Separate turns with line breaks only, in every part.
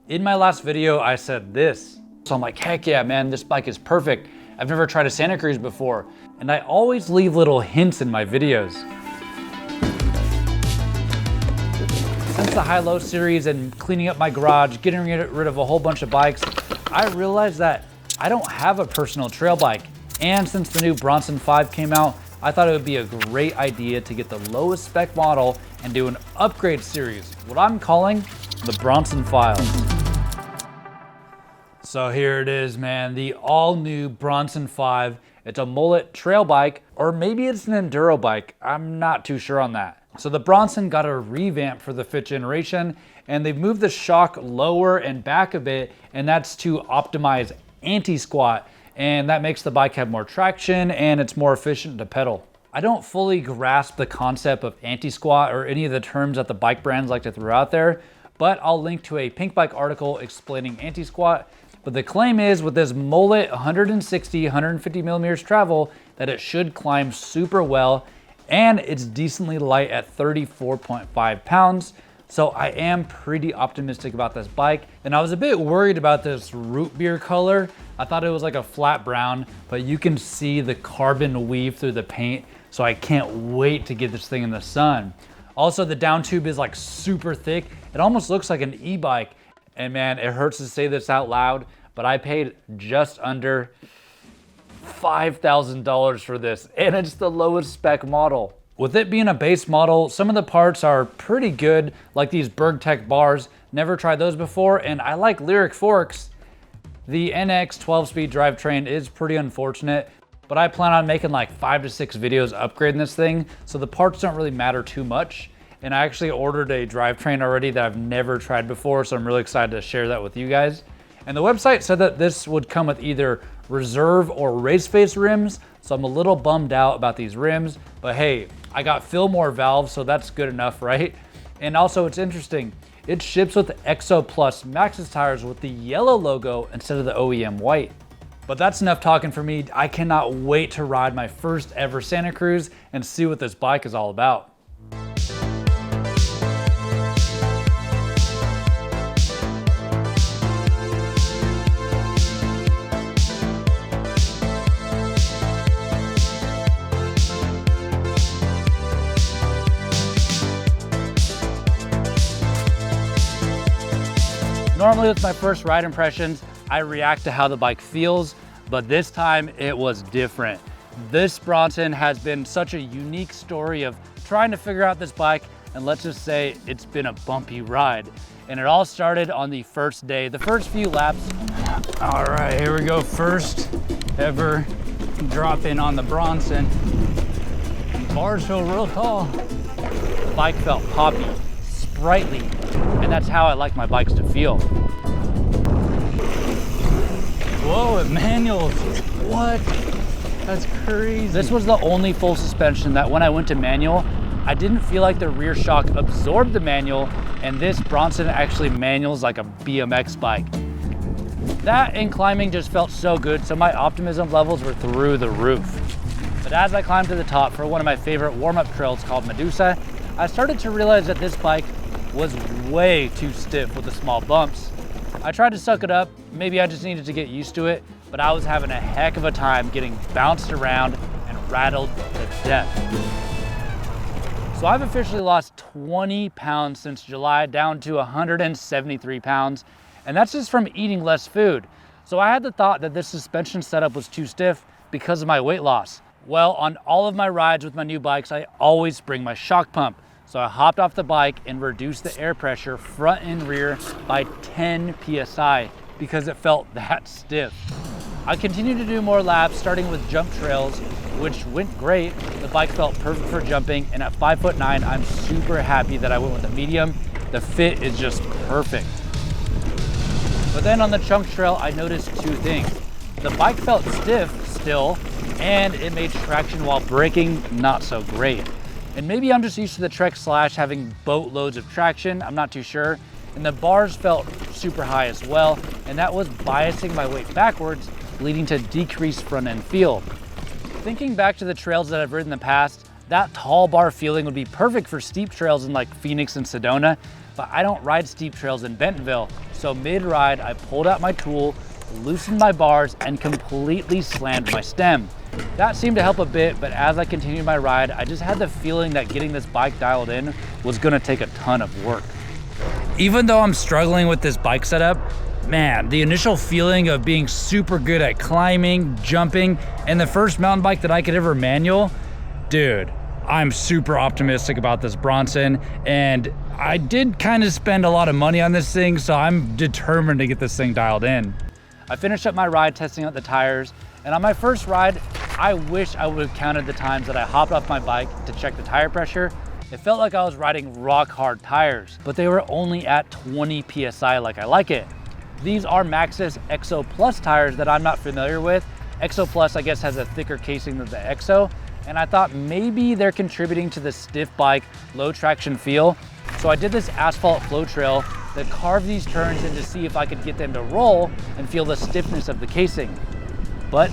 In my last video, I said this. So I'm like, heck yeah, man, this bike is perfect. I've never tried a Santa Cruz before. And I always leave little hints in my videos. Since the high-low series and cleaning up my garage, getting rid of a whole bunch of bikes, I realized that I don't have a personal trail bike. And since the new Bronson 5 came out, I thought it would be a great idea to get the lowest spec model and do an upgrade series, what I'm calling the Bronson Files. So here it is, man, the all-new Bronson 5. It's a mullet trail bike, or maybe it's an enduro bike. I'm not too sure on that. So the Bronson got a revamp for the 5th generation, and they've moved the shock lower and back a bit, and that's to optimize anti-squat, and that makes the bike have more traction and it's more efficient to pedal. I don't fully grasp the concept of anti-squat or any of the terms that the bike brands like to throw out there, but I'll link to a Pink Bike article explaining anti-squat. But the claim is with this mullet 160, 150 millimeters travel that it should climb super well, and it's decently light at 34.5 pounds. So I am pretty optimistic about this bike. And I was a bit worried about this root beer color. I thought it was like a flat brown, but you can see the carbon weave through the paint. So I can't wait to get this thing in the sun. Also, the down tube is like super thick. It almost looks like an e-bike. And man, it hurts to say this out loud, but I paid just under $5,000 for this, and it's the lowest spec model. With it being a base model, some of the parts are pretty good, like these BergTech bars. Never tried those before, and I like Lyric forks. The NX 12-speed drivetrain is pretty unfortunate, but I plan on making like 5 to 6 videos upgrading this thing, so the parts don't really matter too much. And I actually ordered a drivetrain already that I've never tried before, so I'm really excited to share that with you guys. And the website said that this would come with either reserve or race face rims, so I'm a little bummed out about these rims, but hey, I got Fillmore valves, so that's good enough, right? And also it's interesting, it ships with Exo Plus Maxxis tires with the yellow logo instead of the OEM white. But that's enough talking for me. I cannot wait to ride my first ever Santa Cruz and see what this bike is all about. Normally with my first ride impressions, I react to how the bike feels, but this time it was different. This Bronson has been such a unique story of trying to figure out this bike, and let's just say it's been a bumpy ride. And it all started on the first day, the first few laps. All right, here we go. First ever drop in on the Bronson. Bars feel real tall. The bike felt poppy, sprightly, and that's how I like my bikes to feel. Whoa, it manuals. What? That's crazy. This was the only full suspension that when I went to manual, I didn't feel like the rear shock absorbed the manual, and this Bronson actually manuals like a BMX bike. That and climbing just felt so good, so my optimism levels were through the roof. But as I climbed to the top for one of my favorite warm-up trails called Medusa, I started to realize that this bike was way too stiff with the small bumps. I tried to suck it up, maybe I just needed to get used to it, but I was having a heck of a time getting bounced around and rattled to death. So I've officially lost 20 pounds since July, down to 173 pounds, and that's just from eating less food. So I had the thought that this suspension setup was too stiff because of my weight loss. Well, on all of my rides with my new bikes, I always bring my shock pump. So I hopped off the bike and reduced the air pressure front and rear by 10 PSI because it felt that stiff. I continued to do more laps, starting with jump trails, which went great. The bike felt perfect for jumping, and at 5'9", I'm super happy that I went with a medium. The fit is just perfect. But then on the chunk trail, I noticed two things. The bike felt stiff still, and it made traction while braking not so great. And maybe I'm just used to the Trek Slash having boatloads of traction, I'm not too sure. And the bars felt super high as well, and that was biasing my weight backwards, leading to decreased front end feel. Thinking back to the trails that I've ridden in the past, that tall bar feeling would be perfect for steep trails in like Phoenix and Sedona. but I don't ride steep trails in Bentonville. So mid-ride, I pulled out my tool, loosened my bars, and completely slammed my stem. That seemed to help a bit, but as I continued my ride, I just had the feeling that getting this bike dialed in was gonna take a ton of work. Even though I'm struggling with this bike setup, man, the initial feeling of being super good at climbing, jumping, and the first mountain bike that I could ever manual, dude, I'm super optimistic about this Bronson, and I did kind of spend a lot of money on this thing, so I'm determined to get this thing dialed in. I finished up my ride testing out the tires, and on my first ride, I wish I would have counted the times that I hopped off my bike to check the tire pressure. It felt like I was riding rock hard tires, but they were only at 20 PSI like I like it. These are Maxxis Exo Plus tires that I'm not familiar with. Exo Plus, I guess, has a thicker casing than the Exo, and I thought maybe they're contributing to the stiff bike, low traction feel. So I did this asphalt flow trail that carved these turns in to see if I could get them to roll and feel the stiffness of the casing. But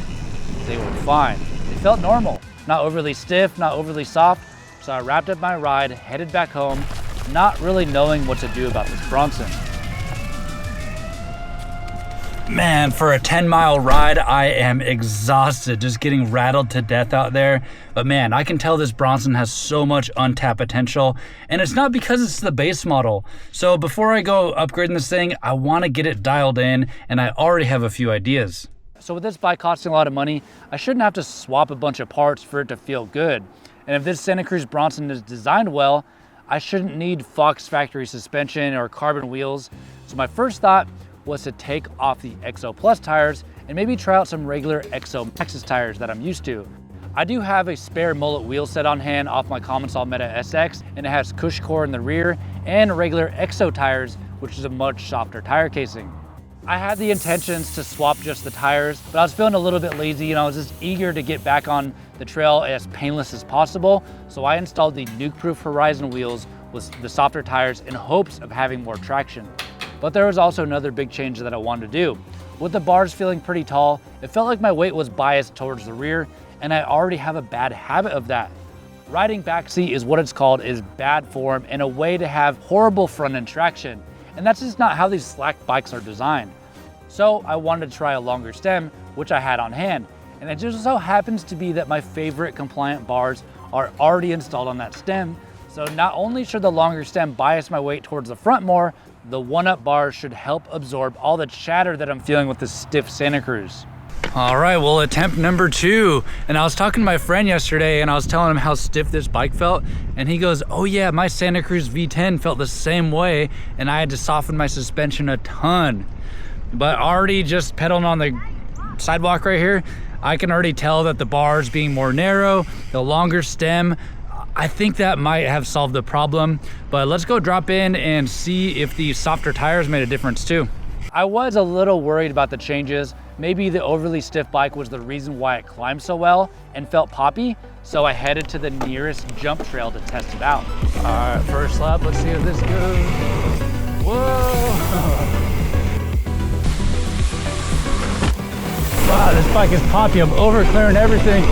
they were fine. They felt normal, not overly stiff, not overly soft. So I wrapped up my ride, headed back home, not really knowing what to do about this Bronson. Man, for a 10-mile ride, I am exhausted, just getting rattled to death out there. But man, I can tell this Bronson has so much untapped potential, and it's not because it's the base model. So before I go upgrading this thing, I want to get it dialed in, and I already have a few ideas. So with this bike costing a lot of money, I shouldn't have to swap a bunch of parts for it to feel good. And if this Santa Cruz Bronson is designed well, I shouldn't need Fox factory suspension or carbon wheels. So my first thought was to take off the Exo Plus tires and maybe try out some regular Exo Maxxis tires that I'm used to. I do have a spare mullet wheel set on hand off my Commencal Meta SX, and it has cush core in the rear and regular Exo tires, which is a much softer tire casing. I had the intentions to swap just the tires, but I was feeling a little bit lazy and I was just eager to get back on the trail as painless as possible. So I installed the nuke-proof Horizon wheels with the softer tires in hopes of having more traction. But there was also another big change that I wanted to do. With the bars feeling pretty tall, it felt like my weight was biased towards the rear, and I already have a bad habit of that. Riding backseat is what it's called, is bad form and a way to have horrible front end traction. And that's just not how these slack bikes are designed. So I wanted to try a longer stem, which I had on hand. And it just so happens to be that my favorite compliant bars are already installed on that stem. So not only should the longer stem bias my weight towards the front more, the one-up bars should help absorb all the chatter that I'm feeling with this stiff Santa Cruz. All right, well, attempt number 2. And I was talking to my friend yesterday and I was telling him how stiff this bike felt. And he goes, oh yeah, my Santa Cruz V10 felt the same way and I had to soften my suspension a ton. But already just pedaling on the sidewalk right here, I can already tell that the bars being more narrow, the longer stem, I think that might have solved the problem. But let's go drop in and see if the softer tires made a difference too. I was a little worried about the changes. Maybe the overly stiff bike was the reason why it climbed so well and felt poppy. So I headed to the nearest jump trail to test it out. All right, first lap, let's see how this goes. Whoa. Wow, this bike is poppy. I'm over clearing everything.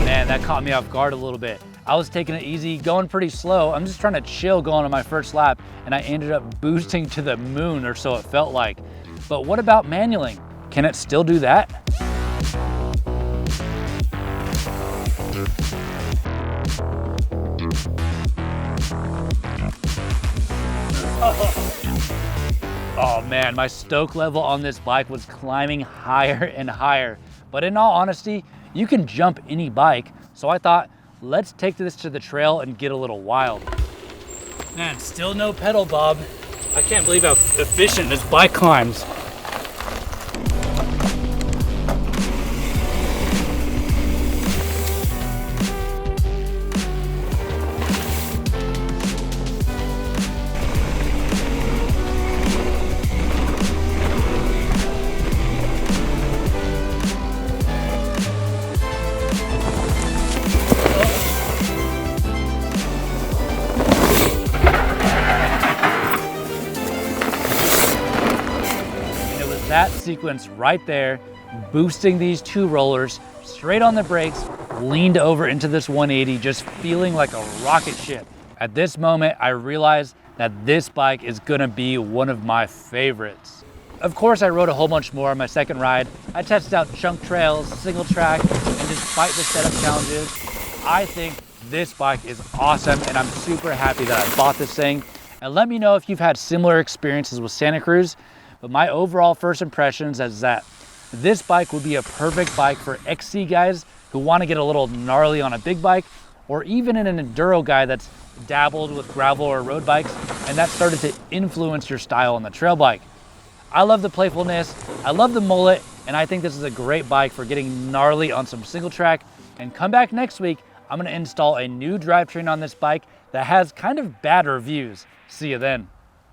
Man, that caught me off guard a little bit. I was taking it easy, going pretty slow. I'm just trying to chill going on my first lap, and I ended up boosting to the moon, or so it felt like. But what about manualing? Can it still do that? Oh man, my stoke level on this bike was climbing higher and higher. But in all honesty, you can jump any bike. So I thought, let's take this to the trail and get a little wild. Man, still no pedal bob. I can't believe how efficient this bike climbs. That sequence right there, boosting these 2 rollers straight on the brakes, leaned over into this 180, just feeling like a rocket ship. At this moment, I realized that this bike is gonna be one of my favorites. Of course, I rode a whole bunch more on my second ride. I tested out chunk trails, single track, and despite the setup challenges, I think this bike is awesome, and I'm super happy that I bought this thing. And let me know if you've had similar experiences with Santa Cruz, but my overall first impressions is that this bike would be a perfect bike for XC guys who want to get a little gnarly on a big bike, or even an enduro guy that's dabbled with gravel or road bikes, and that started to influence your style on the trail bike. I love the playfulness, I love the mullet, and I think this is a great bike for getting gnarly on some single track. And come back next week, I'm gonna install a new drivetrain on this bike that has kind of bad reviews. See you then.